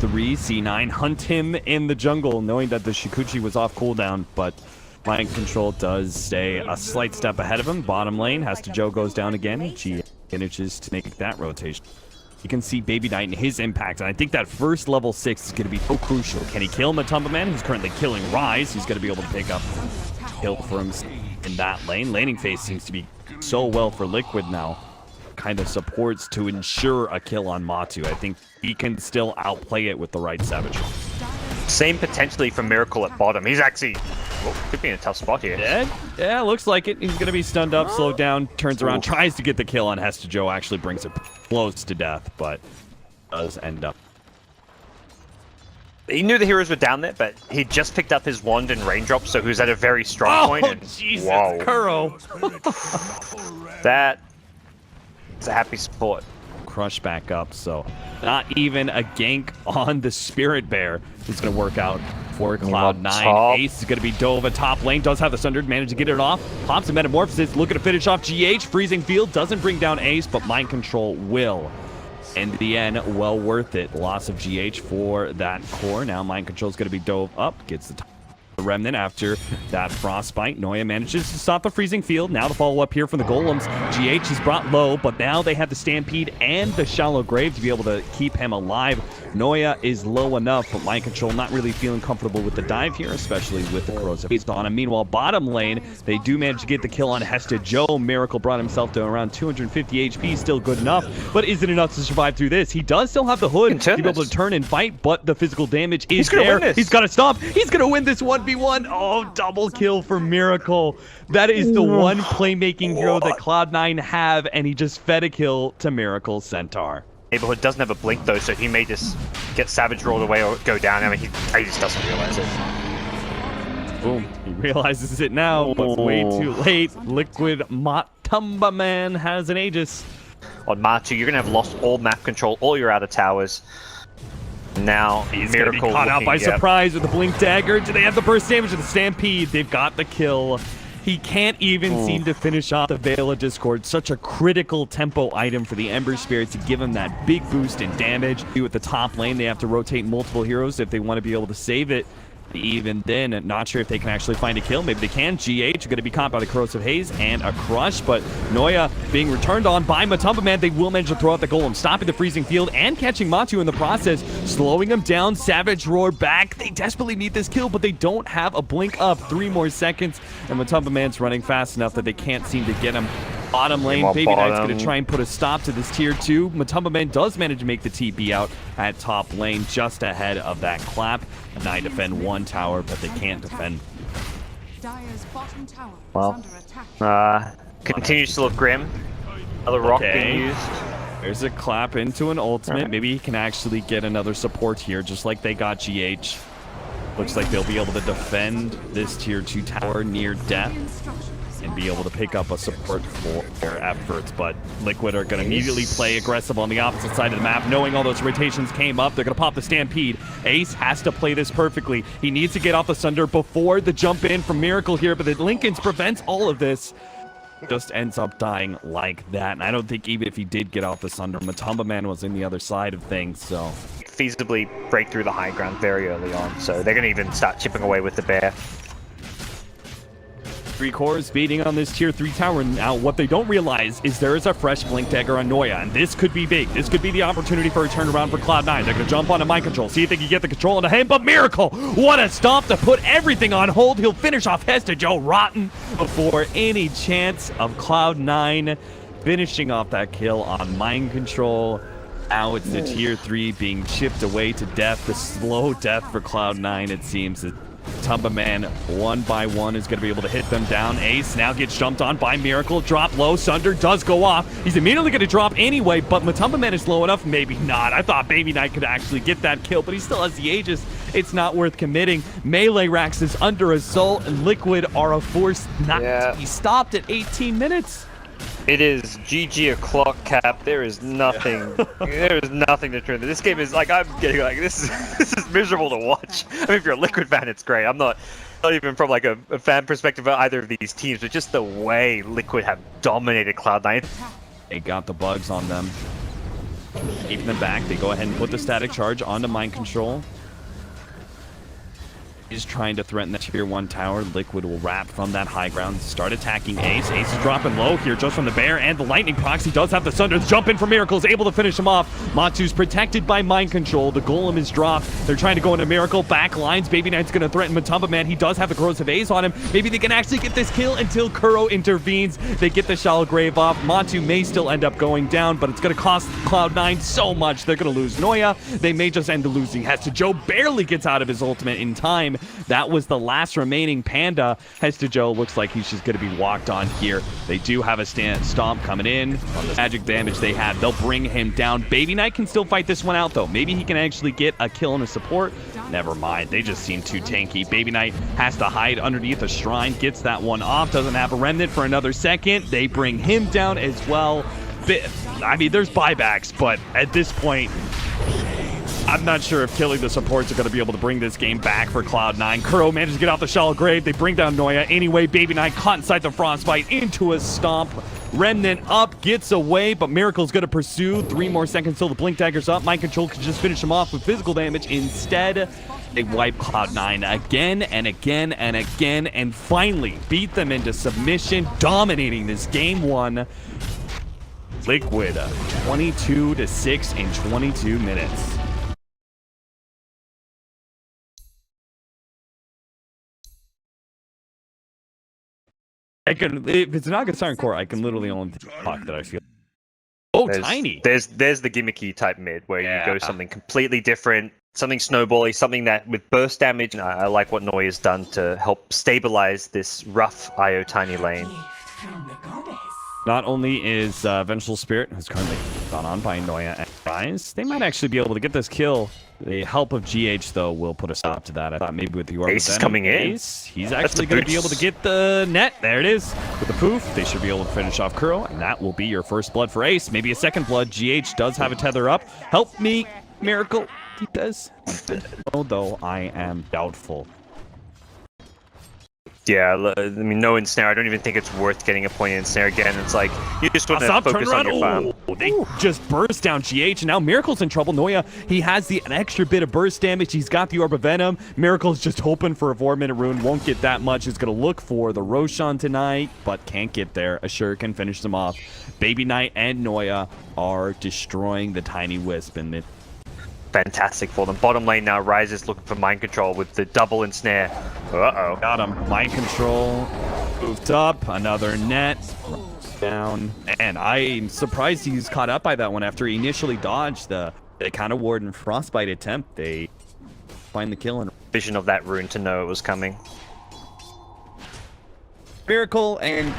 3, C9 hunt him in the jungle, knowing that the Shikuchi was off cooldown, but Mind Control does stay a slight step ahead of him. Bottom lane, Joe goes down again. G manages to make that rotation. You can see Baby Knight and his impact, and I think that first level 6 is going to be so crucial. Can he kill Matumba Man, who's currently killing Rise? He's going to be able to pick up kill for him in that lane. Laning phase seems to be so well for Liquid now. Kind of supports to ensure a kill on Matu. I think he can still outplay it with the right Savage. Same potentially for Miracle at bottom. He's actually could be in a tough spot here. Yeah, looks like it. He's going to be stunned up, slowed down, turns around, tries to get the kill on Joe. Actually brings it close to death, but does end up. He knew the heroes were down there, but he just picked up his wand and raindrop, so he was at a very strong point. Oh, Jesus, Kuro. That's a happy sport. Crush back up, so not even a gank on the Spirit Bear is going to work out for Cloud9. Ace is going to be Dova top lane, does have the Sundered, managed to get it off. Pops a Metamorphosis, looking to finish off GH. Freezing Field doesn't bring down Ace, but Mind Control will. In the end, well worth it. Loss of GH for that core. Now Mind Control is going to be dove up, gets the Remnant after that Frostbite. Noya manages to stop the Freezing Field. Now the follow-up here from the Golems. GH is brought low, but now they have the Stampede and the Shallow Grave to be able to keep him alive. Noya is low enough, but Mind Control not really feeling comfortable with the dive here, especially with the corrosive haste on him. Meanwhile, bottom lane, they do manage to get the kill on Joe. Miracle brought himself to around 250 HP, still good enough, but is it enough to survive through this? He does still have the hood to be able to turn and fight, but the physical damage is there. He's got to stop. He's going to win this 1v1. Oh, double kill for Miracle. That is the one playmaking hero that Cloud9 have, and he just fed a kill to Miracle Centaur. Neighborhood doesn't have a blink though, so he may just get Savage rolled away or go down. I mean, he just doesn't realize it. Boom. He realizes it now, but way too late. Liquid Matumba Man has an Aegis. On Matu, you're going to have lost all map control, all your outer towers. Now, he's Miracle gonna be caught out by surprise with the Blink Dagger. Do they have the burst damage of the Stampede? They've got the kill. He can't even seem to finish off the Veil of Discord. Such a critical tempo item for the Ember Spirit to give him that big boost in damage. With the top lane, they have to rotate multiple heroes if they want to be able to save it. Even then, not sure if they can actually find a kill. Maybe they can. GH going to be caught by the Corrosive Haze and a Crush, but Noya being returned on by Matumba Man. They will manage to throw out the Golem, stopping the Freezing Field and catching Matu in the process, slowing him down. Savage Roar back. They desperately need this kill, but they don't have a blink up. 3 more seconds, and Matumba Man's running fast enough that they can't seem to get him. Bottom lane, Baby Knight's going to try and put a stop to this tier 2. Matumba Man does manage to make the TP out at top lane, just ahead of that clap. And I defend 1 tower, but they can't defend. Well, continues to look grim. Another rock being used. There's a clap into an ultimate. Maybe he can actually get another support here, just like they got GH. Looks like they'll be able to defend this tier 2 tower near death and be able to pick up a support for their efforts, but Liquid are going to immediately play aggressive on the opposite side of the map. Knowing all those rotations came up, they're going to pop the Stampede. Ace has to play this perfectly. He needs to get off the Sunder before the jump in from Miracle here, but the Lincolns prevents all of this. Just ends up dying like that, and I don't think even if he did get off the Sunder, Matumba Man was in the other side of things, so... Feasibly break through the high ground very early on, so they're going to even start chipping away with the bear. 3 cores beating on this tier 3 tower. Now, what they don't realize is there is a fresh Blink Dagger on Noya, and this could be big. This could be the opportunity for a turnaround for Cloud9. They're going to jump onto Mind Control, see if they can get the control into him, but Miracle! What a stomp to put everything on hold. He'll finish off Joe rotten before any chance of Cloud9 finishing off that kill on Mind Control. Now it's the tier 3 being chipped away to death. The slow death for Cloud9, it seems. Matumba Man, 1 by 1, is going to be able to hit them down. Ace now gets jumped on by Miracle. Drop low. Sunder does go off. He's immediately going to drop anyway, but Matumba Man is low enough. Maybe not. I thought Baby Knight could actually get that kill, but he still has the Aegis. It's not worth committing. Melee Rax is under assault, and Liquid are a force not to be stopped at 18 minutes. It is GG o'clock cap. There is nothing. There is nothing to turn. This game is like, I'm getting like this is miserable to watch. I mean, if you're a Liquid fan, it's great. I'm not even from like a fan perspective of either of these teams, but just the way Liquid have dominated Cloud9. They got the bugs on them. Keeping them back. They go ahead and put the static charge onto mind control. Is trying to threaten the tier 1 tower. Liquid will wrap from that high ground, start attacking Ace. Ace is dropping low here just from the bear and the lightning proxy does have the thunder. Jump in for Miracle, is able to finish him off. Matu's protected by mind control. The golem is dropped. They're trying to go into Miracle. Back lines. Baby Knight's going to threaten Matumba Man. He does have the corrosive Ace on him. Maybe they can actually get this kill until Kuro intervenes. They get the Shallow Grave off. Matu may still end up going down, but it's going to cost Cloud9 so much. They're going to lose Noya. They may just end up losing Hesta. Joe barely gets out of his ultimate in time. That was the last remaining Panda. Hesta Joe looks like he's just going to be walked on here. They do have a stomp coming in. On the magic damage they have, they'll bring him down. Baby Knight can still fight this one out, though. Maybe he can actually get a kill and a support. Never mind. They just seem too tanky. Baby Knight has to hide underneath a shrine. Gets that one off. Doesn't have a remnant for another second. They bring him down as well. I mean, there's buybacks, but at this point, I'm not sure if killing the supports are going to be able to bring this game back for Cloud9. Kuro manages to get off the Shallow Grave. They bring down Noya. Anyway, Baby Knight caught inside the Frostbite into a stomp. Remnant up, gets away, but Miracle's going to pursue. 3 more seconds till the Blink Dagger's up. Mind Control can just finish him off with physical damage. Instead, they wipe Cloud9 again and again and again and finally beat them into submission, dominating this game 1. Liquid 22-6 in 22 minutes. If it's not a Siren Core, I can literally only talk that I feel. Oh, Tiny! There's the gimmicky type mid where you go something completely different, something snowbally, something that with burst damage. And I like what Noi has done to help stabilize this rough IO Tiny lane. Not only is Vengeful Spirit, who's currently gone on by Noya and Rise, they might actually be able to get this kill. The help of GH, though, will put a stop to that. I thought maybe with the Orb Ace is coming in. Ace, he's actually going to be able to get the net. There it is. With the poof, they should be able to finish off Kuro, and that will be your first blood for Ace. Maybe a second blood. GH does have a tether up. Help me, Miracle. He does. Although I am doubtful. Yeah, I mean, no ensnare. I don't even think it's worth getting a point in ensnare again. It's like, you just want to focus on your farm. They just burst down GH, and now Miracle's in trouble. Noya, he has an extra bit of burst damage. He's got the Orb of Venom. Miracle's just hoping for a 4-minute rune. Won't get that much. He's going to look for the Roshan tonight, but can't get there. A Shuriken finishes him off. Baby Knight and Noya are destroying the Tiny Wisp in mid. Fantastic for them. Bottom lane now, Rise is looking for mind control with the double ensnare. Uh-oh. Got him. Mind control. Moved up. Another net. Down. And I'm surprised he's caught up by that one after he initially dodged the kind of Warden Frostbite attempt. They find the kill and vision of that rune to know it was coming. Miracle and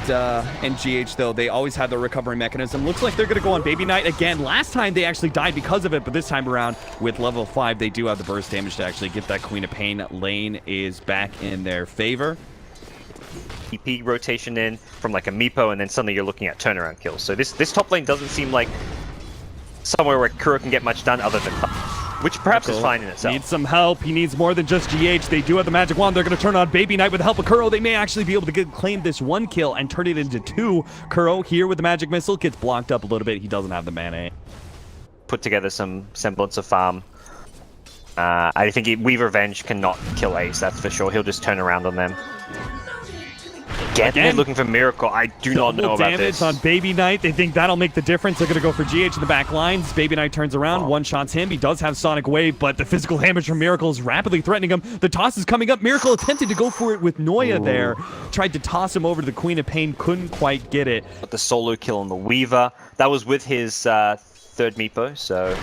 GH, though, they always have the recovery mechanism. Looks like they're going to go on Baby Knight again. Last time they actually died because of it, but this time around with level 5, they do have the burst damage to actually get that Queen of Pain. Lane is back in their favor. EP rotation in from like a Meepo, and then suddenly you're looking at turnaround kills. So this top lane doesn't seem like somewhere where Kuro can get much done other than which perhaps is fine in itself. Needs some help. He needs more than just GH. They do have the magic wand. They're going to turn on Baby Knight with the help of Kuro. They may actually be able to claim this 1 kill and turn it into 2. Kuro here with the magic missile gets blocked up a little bit. He doesn't have the mana. Put together some semblance of farm. I think Weaver Venge cannot kill Ace, that's for sure. He'll just turn around on them. Again, they're looking for Miracle. I do not know about this. Damage on Baby Knight. They think that'll make the difference. They're going to go for GH in the back lines. Baby Knight turns around, one-shots him. He does have Sonic Wave, but the physical damage from Miracle is rapidly threatening him. The toss is coming up. Miracle attempted to go for it with Noya there. Tried to toss him over to the Queen of Pain. Couldn't quite get it. But the solo kill on the Weaver. That was with his third Meepo, so...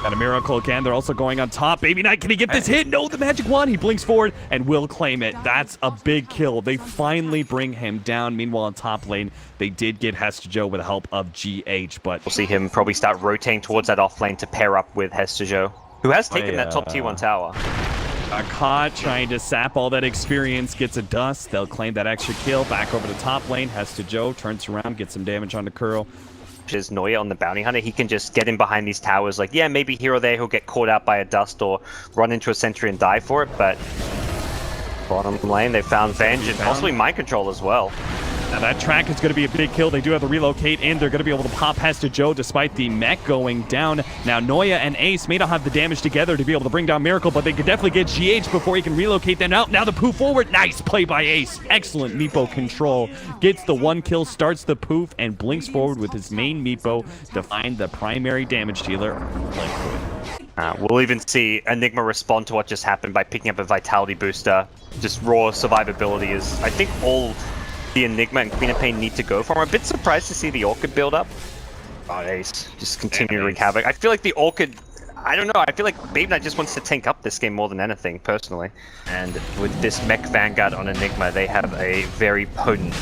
Got a Miracle again. They're also going on top. Baby Knight, can he get this hit? No, the magic wand. He blinks forward and will claim it. That's a big kill. They finally bring him down. Meanwhile, in top lane, they did get Hesta Joe with the help of GH, but... We'll see him probably start rotating towards that off lane to pair up with Hesta Joe, who has taken that top tier 1 tower. Got caught trying to sap all that experience. Gets a dust. They'll claim that extra kill. Back over the top lane. Hesta Joe turns around, gets some damage onto Kuro. Is Noya on the bounty hunter. He can just get in behind these towers, like, yeah, maybe here or there he'll get caught out by a dust or run into a sentry and die for it, but bottom lane they found Venge and possibly mind control as well. Now that track is going to be a big kill. They do have to relocate in. They're going to be able to pop past to Joe despite the mech going down. Now Noya and Ace may not have the damage together to be able to bring down Miracle, but they could definitely get GH before he can relocate them out. Now the poof forward. Nice play by Ace. Excellent Meepo control. Gets the 1 kill, starts the poof, and blinks forward with his main Meepo to find the primary damage dealer, Liquid. We'll even see Enigma respond to what just happened by picking up a Vitality booster. Just raw survivability is, I think, all the Enigma and Queen of Pain need to go for. I'm a bit surprised to see the Orchid build up. Oh, Ace just continue to wreak havoc. I feel like the Orchid, I don't know, I feel like Baby Knight just wants to tank up this game more than anything, personally. And with this Mech Vanguard on Enigma, they have a very potent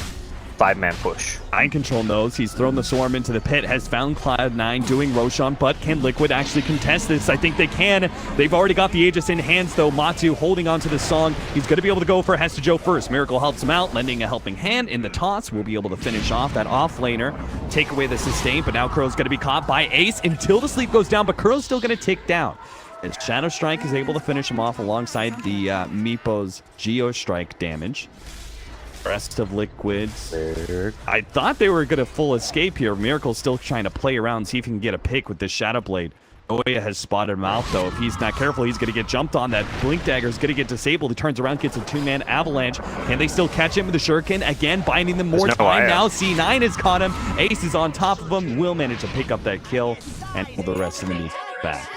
5-man push. Mind Control knows he's thrown the Swarm into the pit, has found Cloud9 doing Roshan, but can Liquid actually contest this? I think they can. They've already got the Aegis in hands, though. Matu holding on to the song. He's going to be able to go for Hesta Joe first. Miracle helps him out, lending a helping hand in the toss. We'll be able to finish off that off-laner, take away the sustain, but now Kuro's going to be caught by Ace until the sleep goes down, but Kuro's still going to tick down. And Shadow Strike is able to finish him off alongside the Meepo's Geo Strike damage. Rest of Liquids. I thought they were going to full escape here. Miracle's still trying to play around, see if he can get a pick with this Shadow Blade. Oya has spotted him out, though. If he's not careful, he's going to get jumped on. That Blink Dagger is going to get disabled. He turns around, gets a 2-man avalanche. Can they still catch him with the Shuriken? Again, binding them more time now. C9 has caught him. Ace is on top of him. Will manage to pick up that kill and pull the rest of them back.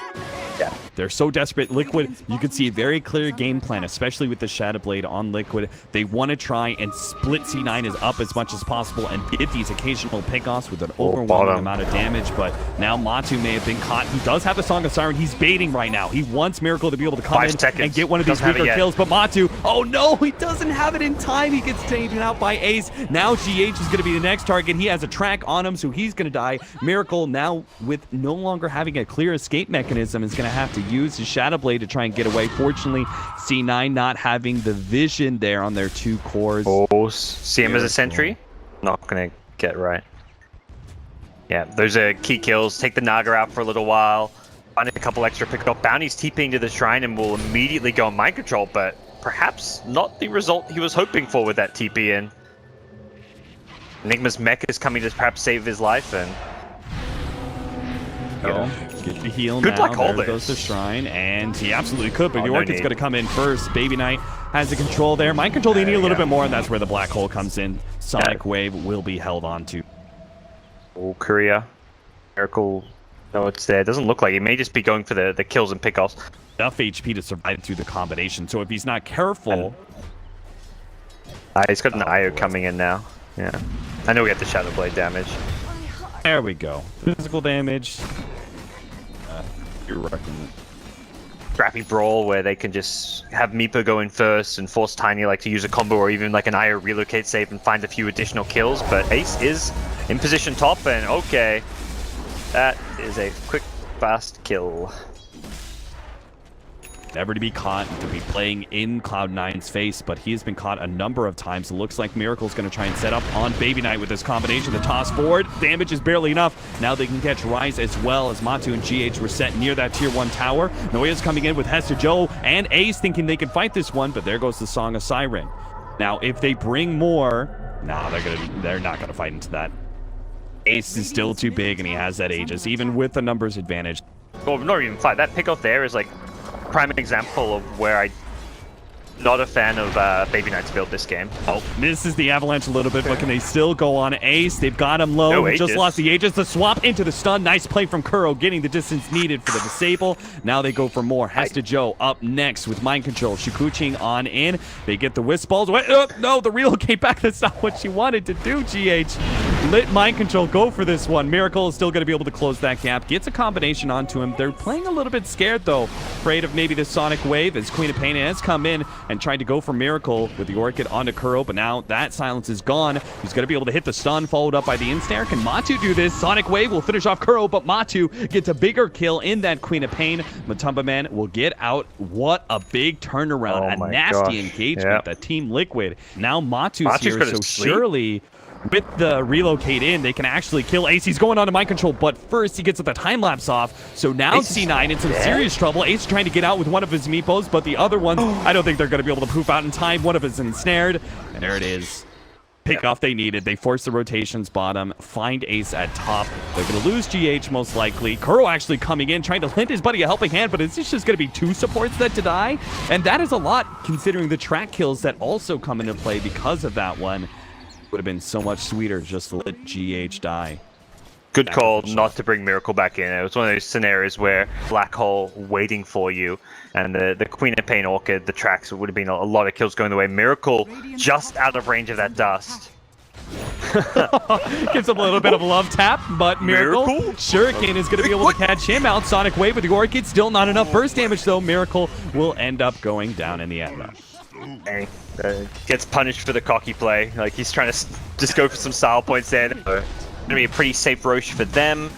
Yeah, they're so desperate. Liquid, you can see a very clear game plan, especially with the Shadow Blade on Liquid. They want to try and split C9 is up as much as possible and get these occasional pickoffs with an overwhelming amount of damage. But now Matu may have been caught. He does have the Song of Siren. He's baiting right now. He wants Miracle to be able to come in and get one of these weaker kills. But Matu, oh no, he doesn't have it in time. He gets taken out by Ace. Now GH is going to be the next target. He has a track on him, so he's going to die. Miracle, now with no longer having a clear escape mechanism, is going to have to use his Shadow Blade to try and get away. Fortunately, C9 not having the vision there on their 2 cores. Oh, see him as a sentry? Not gonna get right. Yeah, those are key kills. Take the Naga out for a little while. Find a couple extra pick-up bounties, TPing to the shrine, and will immediately go on mind control, but perhaps not the result he was hoping for with that TP in. Enigma's mech is coming to perhaps save his life, and get the heal good now. Luck all there goes the shrine, and he absolutely could, but the Orchid's going to come in first. Baby Knight has the control there. Mind Control, they need a little bit more, and that's where the Black Hole comes in. Sonic Wave will be held on to. Oh, Korea. Miracle. No, it's there. It doesn't look like it. May just be going for the kills and pickoffs. Enough HP to survive through the combination, so if he's not careful... he's got an IO coming in now. Yeah. I know we got the Shadow Blade damage. There we go. Physical damage. Scrappy Brawl where they can just have Meepo go in first and force Tiny to use a combo or even like an IO relocate save and find a few additional kills. But Ace is in position top, and okay, that is a quick, fast kill. Never to be caught, to be playing in Cloud9's face, but he's been caught a number of times. It looks like Miracle's going to try and set up on Baby Knight with this combination. The toss forward, damage is barely enough. Now they can catch Rise as well, as Matu and GH were set near that tier 1 tower. Noya's coming in with Hesta Joe and Ace thinking they can fight this one, but there goes the Song of Siren. Now, if they bring more, they're not going to fight into that. Ace is still too big, and he has that Aegis, even with the numbers advantage. Well, not even fight. That pick off there is like prime example of where I'm not a fan of Baby Knight's build this game. Oh, misses the avalanche a little bit, but can they still go on Ace? They've got him low. No He just lost the Aegis. The swap into the stun. Nice play from Kuro, getting the distance needed for the disable. Now they go for more. Hesta Joe up next with Mind Control. Shukuching on in. They get the Wisp Balls. Wait, no, the relocate back. That's not what she wanted to do, GH. Let Mind Control go for this one. Miracle is still going to be able to close that gap. Gets a combination onto him. They're playing a little bit scared, though. Afraid of maybe the Sonic Wave, as Queen of Pain has come in and tried to go for Miracle with the Orchid onto Kuro, but now that silence is gone. He's going to be able to hit the stun, followed up by the Insnare. Can Matu do this? Sonic Wave will finish off Kuro, but Matu gets a bigger kill in that Queen of Pain. Matumba Man will get out. What a big turnaround. A nasty engagement. The Team Liquid. Now Matu's here, so surely with the relocate in, they can actually kill Ace. He's going on to Mind Control, but first he gets the time-lapse off. So now C9 in some serious trouble. Ace trying to get out with one of his Meepos, but the other ones, I don't think they're going to be able to poof out in time. One of his ensnared, and there it is. pick off they needed. They force the rotations bottom, find Ace at top. They're going to lose GH most likely. Kuro actually coming in, trying to lend his buddy a helping hand, but it's just going to be 2 supports that to die. And that is a lot considering the track kills that also come into play because of that one. Would have been so much sweeter just to let GH die. Good call not to bring Miracle back in. It was one of those scenarios where Black Hole waiting for you, and the Queen of Pain Orchid, the tracks, would have been a lot of kills going the way. Miracle just out of range of that dust. Gives him a little bit of a love tap, but Miracle? Shuriken is going to be able to catch him out. Sonic Wave with the Orchid, still not enough burst damage though. Miracle will end up going down in the end though. Hey, gets punished for the cocky play. Like he's trying to just go for some style points there. Gonna be a pretty safe Roche for them.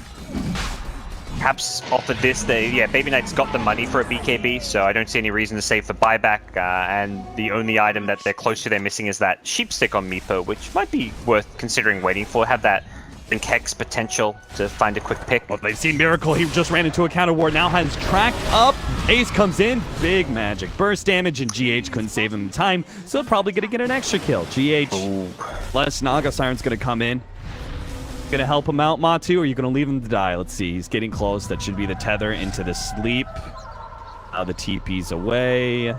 Perhaps off of this, Baby Knight's got the money for a BKB, so I don't see any reason to save for buyback. And the only item that they're close to they're missing is that sheep stick on Meepo, which might be worth considering waiting for. Have that Hex potential to find a quick pick. Well, they've seen Miracle. He just ran into a counter ward. Now has tracked up. Ace comes in. Big magic burst damage, and GH couldn't save him in time, so probably gonna get an extra kill. GH, less Naga Siren's gonna come in. Gonna help him out, Matu, or are you gonna leave him to die? Let's see. He's getting close. That should be the tether into the sleep. Now the TP's away.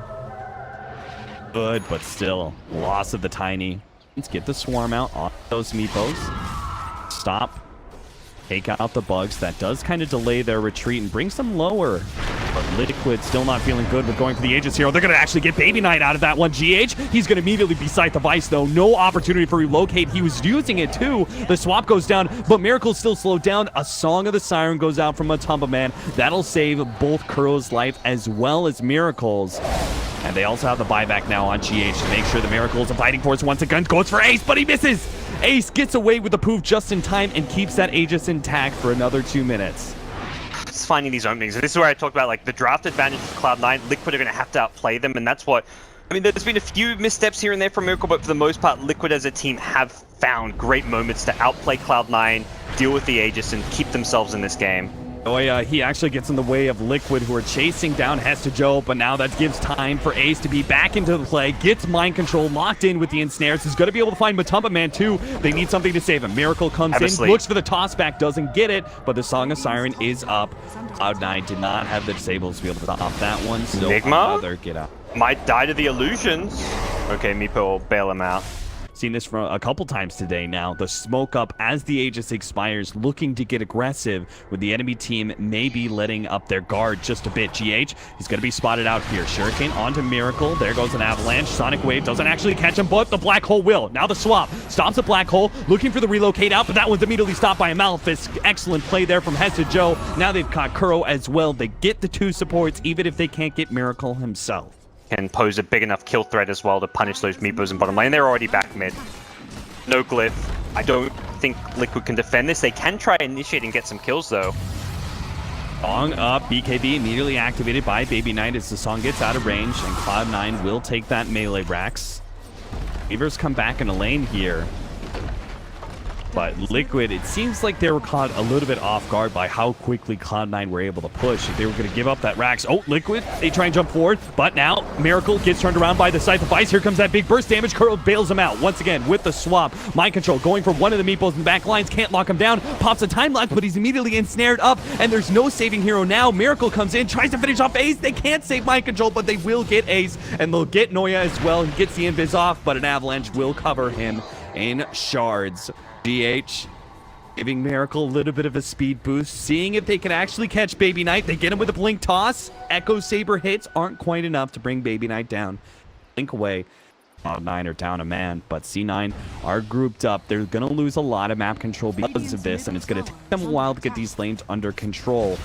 Good, but still loss of the tiny. Let's get the swarm out on those Meepos. Stop. Take out the bugs. That does kind of delay their retreat and brings them lower. But Liquid still not feeling good with going for the Aegis hero. They're going to actually get Baby Knight out of that one. GH, he's going to immediately be Scythe of Ice, though. No opportunity for relocate. He was using it, too. The swap goes down, but Miracle's still slowed down. A Song of the Siren goes out from Matumba Man. That'll save both Kuro's life as well as Miracle's. And they also have the buyback now on GH to make sure the Miracle's a fighting force once again. Goes for Ace, but he misses. Ace gets away with the poof just in time and keeps that Aegis intact for another 2 minutes. It's finding these openings. This is where I talked about like the draft advantage of Cloud9. Liquid are going to have to outplay them, and that's what... I mean, there's been a few missteps here and there from Miracle, but for the most part, Liquid as a team have found great moments to outplay Cloud9, deal with the Aegis, and keep themselves in this game. Oh yeah, he actually gets in the way of Liquid, who are chasing down Joe, but now that gives time for Ace to be back into the play, gets mind control, locked in with the ensnares. He's going to be able to find Matumba Man too. They need something to save him. Miracle comes in, looks for the toss back, doesn't get it, but the Song of Siren is up. Cloud9 did not have the disables to be able to stop that one, so another get out. Might die to the illusions. Okay, Meepo will bail him out. Seen this from a couple times today now. The smoke up as the Aegis expires, looking to get aggressive with the enemy team maybe letting up their guard just a bit. GH, he's going to be spotted out here. Shuriken onto Miracle. There goes an avalanche. Sonic Wave doesn't actually catch him, but the Black Hole will. Now the swap. Stops the Black Hole, looking for the relocate out, but that one's immediately stopped by a Malefice. Excellent play there from Joe. Now they've caught Kuro as well. They get the 2 supports, even if they can't get Miracle himself. Can pose a big enough kill threat as well to punish those Meepos in bottom lane. They're already back mid. No glyph. I don't think Liquid can defend this. They can try initiate and get some kills though. Song up, BKB immediately activated by Baby Knight as the Song gets out of range, and Cloud9 will take that melee Rax. Weavers come back in a lane here. But Liquid, it seems like they were caught a little bit off guard by how quickly Cloud9 were able to push. If they were going to give up that Rax. Oh, Liquid, they try and jump forward, but now Miracle gets turned around by the Scythe of Ice. Here comes that big burst damage. Kuro bails him out once again with the swap. Mind control going for one of the Meepos in the back lines. Can't lock him down. Pops a time lock, but he's immediately ensnared up, and there's no saving hero now. Miracle comes in, tries to finish off Ace. They can't save mind control, but they will get Ace, and they'll get Noya as well. He gets the invis off, but an avalanche will cover him in shards. GH giving Miracle a little bit of a speed boost, seeing if they can actually catch Baby Knight. They get him with a blink toss. Echo Saber hits aren't quite enough to bring Baby Knight down. Blink away. Cloud9 are down a man, but C9 are grouped up. They're going to lose a lot of map control because of this, and it's going to take them a while to get these lanes under control.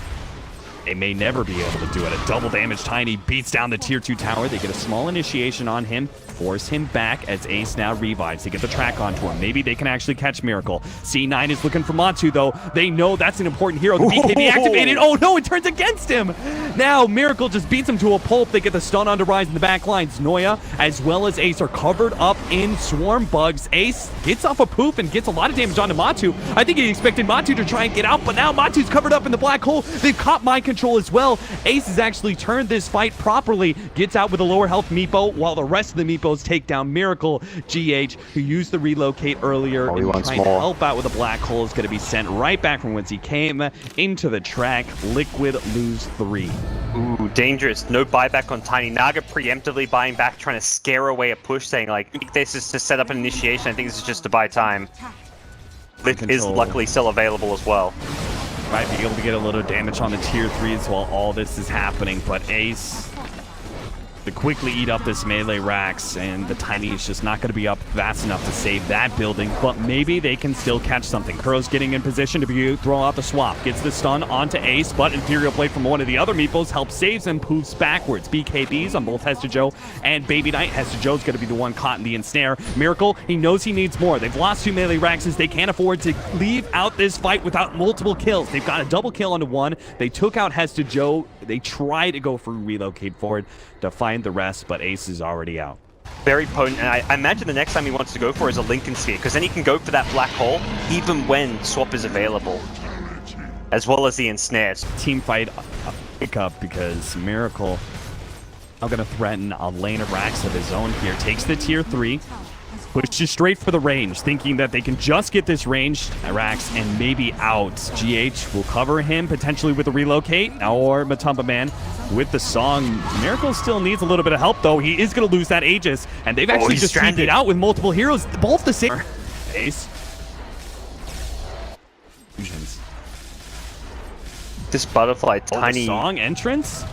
They may never be able to do it. A double damage Tiny beats down the tier 2 tower. They get a small initiation on him, force him back as Ace now revives. They get the track onto him. Maybe they can actually catch Miracle. C9 is looking for Matu, though. They know that's an important hero. The BKB activated. Oh, no, it turns against him. Now Miracle just beats him to a pulp. They get the stun onto Rise in the back lines. Noya, as well as Ace, are covered up in Swarm Bugs. Ace gets off a poof and gets a lot of damage onto Matu. I think he expected Matu to try and get out, but now Matu's covered up in the Black Hole. They've caught Mind control as well. Ace has actually turned this fight properly, gets out with a lower health Meepo, while the rest of the Meepos take down Miracle. GH, who used the relocate earlier and trying to help out with a black hole, is going to be sent right back from whence he came into the track. Liquid lose 3. Ooh, dangerous. No buyback on Tiny. Naga preemptively buying back, trying to scare away a push, saying like, this is to set up an initiation. I think this is just to buy time. Lift is luckily still available as well. Might be able to get a little damage on the tier 3s while all this is happening, but Ace to quickly eat up this melee Rax, and the Tiny is just not going to be up fast enough to save that building, but maybe they can still catch something. Kuro's getting in position to throw out the swap, gets the stun onto Ace, but Imperial Blade from one of the other Meepos helps saves and poofs backwards. BKBs on both Hester Joe and Baby Knight. Hester Joe's going to be the one caught in the ensnare. Miracle, he knows he needs more. They've lost 2 melee Raxes. They can't afford to leave out this fight without multiple kills. They've got a double kill onto one. They took out Hester Joe. They try to go for relocate forward to find the rest, but Ace is already out. Very potent, and I imagine the next time he wants to go for is a Lincoln Sphere, because then he can go for that black hole even when swap is available, as well as the ensnares. Team fight pick up because Miracle now going to threaten a lane of Rax of his own here. Takes the tier 3, pushes straight for the range, thinking that they can just get this range Rax and maybe out. GH will cover him potentially with a relocate, or Matumba Man with the song. Miracle still needs a little bit of help though. He is going to lose that Aegis, and they've actually just stranded it out with multiple heroes, both the same. Ace. This butterfly Tiny song entrance.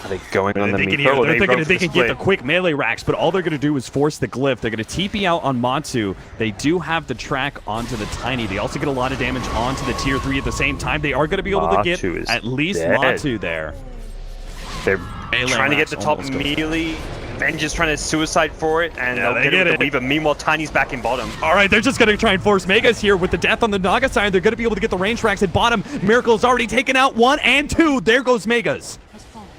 Are they going on the Meepo? They're thinking they can get the quick melee Rax, but all they're going to do is force the glyph. They're going to TP out on Matu. They do have the track onto the Tiny. They also get a lot of damage onto the tier 3 at the same time. They are going to be able to get at least Matu there. They're trying to get the top melee. Vengeance trying to suicide for it, and they'll get it with the Weaver. Meanwhile, Tiny's back in bottom. All right, they're just going to try and force Megas here with the death on the Naga side. They're going to be able to get the range Rax at bottom. Miracle's already taken out 1 and 2. There goes Megas.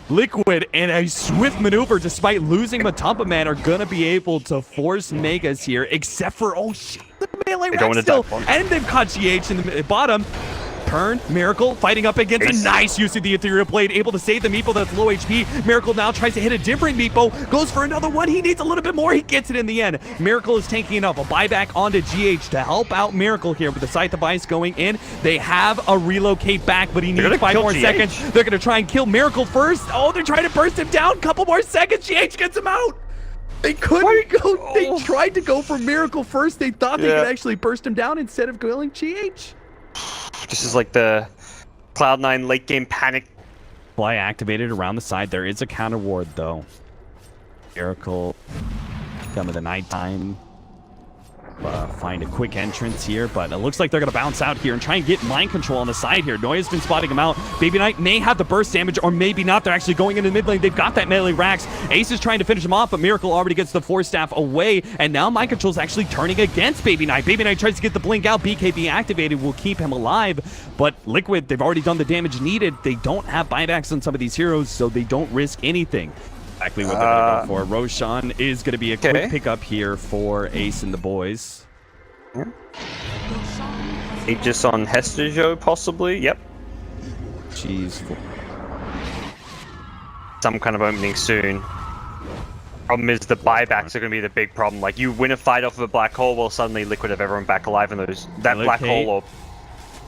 Liquid, in a swift maneuver, despite losing Matumba Man, are going to be able to force Megas here, except for, oh shit, the melee Rax still. And they've caught GH in the bottom. Turn, Miracle fighting up against Ace. A nice use of the Ethereal Blade, able to save the Meepo that's low HP. Miracle now tries to hit a different Meepo, goes for another one. He needs a little bit more. He gets it in the end. Miracle is tanking enough. A buyback onto GH to help out Miracle here with the Scythe device going in. They have a relocate back, but he needs 5 more seconds. They're going to try and kill Miracle first. Oh, they're trying to burst him down. Couple more seconds. GH gets him out. They couldn't go. They tried to go for Miracle first. They thought they could actually burst him down instead of killing GH. This is like the Cloud9 late game panic. Fly activated around the side. There is a counter ward though. Miracle come with the nighttime. Find a quick entrance here, but it looks like they're going to bounce out here and try and get mind control on the side here. Noya's been spotting him out. Baby Knight may have the burst damage, or maybe not. They're actually going into the mid lane. They've got that melee Rax. Ace is trying to finish him off, but Miracle already gets the Force Staff away, and now mind control is actually turning against Baby Knight. Baby Knight tries to get the blink out. BKB activated will keep him alive, but Liquid, they've already done the damage needed. They don't have buybacks on some of these heroes, so they don't risk anything. Exactly what they're going to go for. Roshan is going to be a quick pickup here for Ace and the boys. Aegis on Hester Joe, possibly. Yep. Jeez. Some kind of opening soon. Problem is the buybacks are going to be the big problem. Like, you win a fight off of a black hole, well, suddenly Liquid have everyone back alive, and that black hole or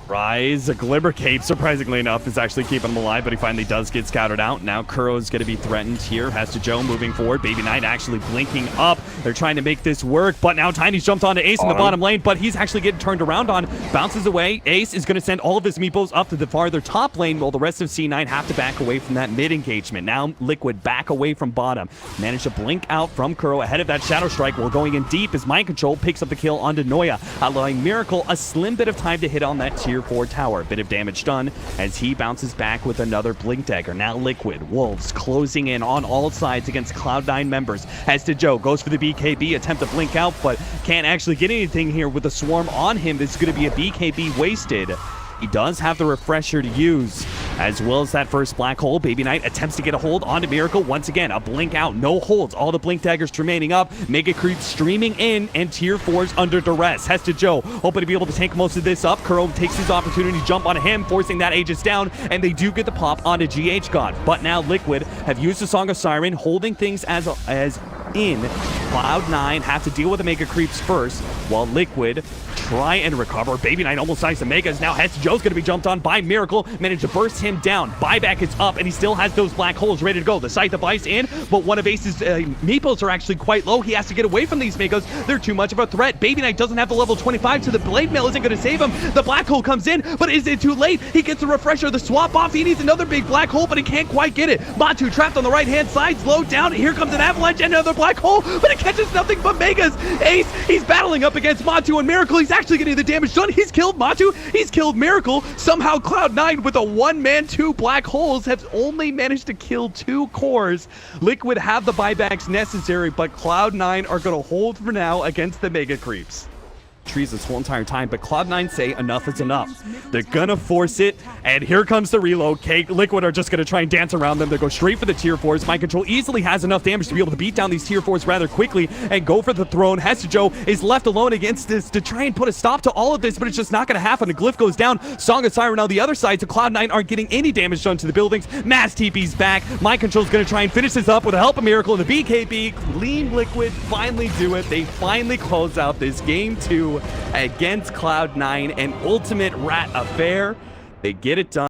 Rise, a Glimmer Cape, surprisingly enough, is actually keeping him alive, but he finally does get scouted out. Now Kuro's going to be threatened here. Hester Joe moving forward. Baby Knight actually blinking up. They're trying to make this work, but now Tiny's jumped onto Ace in the bottom lane, but he's actually getting turned around on. Bounces away. Ace is going to send all of his meepos up to the farther top lane, while the rest of C9 have to back away from that mid engagement. Now Liquid back away from bottom. Managed to blink out from Kuro ahead of that Shadow Strike, while going in deep as Mind Control picks up the kill onto Noya, allowing Miracle a slim bit of time to hit on that tier 4 tower. Bit of damage done as he bounces back with another Blink Dagger. Now Liquid, Wolves closing in on all sides against Cloud9 members. Hester Joe goes for the BKB, attempt to blink out, but can't actually get anything here with the swarm on him. This is going to be a BKB wasted. He does have the refresher to use as well as that first black hole. Baby Knight attempts to get a hold onto Miracle. Once again, a blink out, no holds. All the blink daggers remaining up. Mega Creep streaming in, and tier 4's under duress. Hesta Joe hoping to be able to tank most of this up. Kuro takes his opportunity to jump on him, forcing that Aegis down, and they do get the pop onto GH God. But now Liquid have used the Song of Siren, holding things as in. Cloud9 have to deal with the Mega Creeps first, while Liquid try and recover. Baby Knight almost dies to Megas. Now Hesta Joe's going to be jumped on by Miracle. Managed to burst him down. Buyback is up, and he still has those black holes ready to go. The Scythe of Ice in, but one of Ace's meeples are actually quite low. He has to get away from these Megas. They're too much of a threat. Baby Knight doesn't have the level 25, so the Blade Mail isn't going to save him. The black hole comes in, but is it too late? He gets the refresher, the swap off. He needs another big black hole, but he can't quite get it. Matu trapped on the right-hand side, slowed down. Here comes an avalanche and another black hole, but it catches nothing but Megas. Ace, he's battling up against Matu and Miracle. He's actually getting the damage done. He's killed Matu. He's killed Miracle. Somehow Cloud9 with a one-man, 2 black holes have only managed to kill 2 cores. Liquid have the buybacks necessary, but Cloud9 are going to hold for now against the Mega Creeps. Trees this whole entire time, but Cloud9 say enough is enough. They're gonna force it, and here comes the reload. Liquid are just gonna try and dance around them. They go straight for the tier 4s. Mind Control easily has enough damage to be able to beat down these tier 4s rather quickly and go for the throne. Hesta Joe is left alone against this to try and put a stop to all of this, but it's just not gonna happen. The glyph goes down. Song of Siren on the other side, so Cloud9 aren't getting any damage done to the buildings. Mass TP's back. Mind Control's gonna try and finish this up with the help of Miracle, and the BKB. Clean Liquid finally do it. They finally close out this game 2 against Cloud9, an ultimate rat affair. They get it done.